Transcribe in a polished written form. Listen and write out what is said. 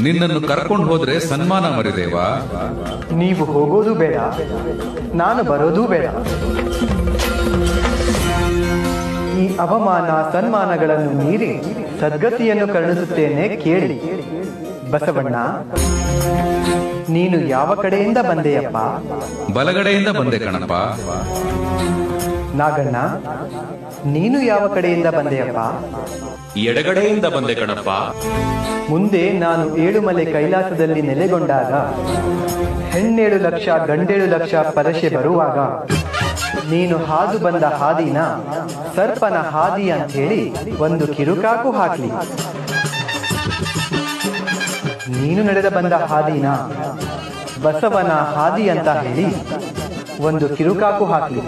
ನಿನ್ನನ್ನು ಕರ್ಕೊಂಡು ಹೋದ್ರೆ ಸನ್ಮಾನ ಮರಿದೇವಾ. ನೀವು ಹೋಗೋದು ಬೇಡ, ನಾನು ಬರೋದೂ ಬೇಡ. ಈ ಅವಮಾನ ಸನ್ಮಾನಗಳನ್ನು ಮೀರಿ ಸದ್ಗತಿಯನ್ನು ಕರುಣಿಸುತ್ತೇನೆ ಕೇಳಿ. ಬಸವಣ್ಣ, ನೀನು ಯಾವ ಕಡೆಯಿಂದ ಬಂದೆಯಪ್ಪ? ಬಲಗಡೆಯಿಂದ ಬಂದೆ ಕಣಪ್ಪ. ನಾಗಣ್ಣ, ನೀನು ಯಾವ ಕಡೆಯಿಂದ ಬಂದೆಯಪ್ಪ? ಎಡಗಡೆಯಿಂದ ಬಂದೆ ಕಣಪ್ಪ. ಮುಂದೆ ನಾನು ಏಳುಮಲೆ ಕೈಲಾಸದಲ್ಲಿ ನೆಲೆಗೊಂಡಾಗ ಹೆಣ್ಣೇಳು ಲಕ್ಷ ಗಂಡೇಳು ಲಕ್ಷ ಪರಶೆ ಬರುವಾಗ ನೀನು ಹಾದು ಬಂದ ಹಾದಿನ ಸರ್ಪನ ಹಾದಿ ಅಂತ ಹೇಳಿ ಒಂದು ಕಿರುಕಾಕು ಹಾಕ್ಲಿ. ನೀನು ನಡೆದ ಬಂದ ಹಾದಿನ ಬಸವನ ಹಾದಿ ಅಂತ ಹೇಳಿ ಒಂದು ಕಿರುಕಾಕು ಹಾಕ್ಲಿ.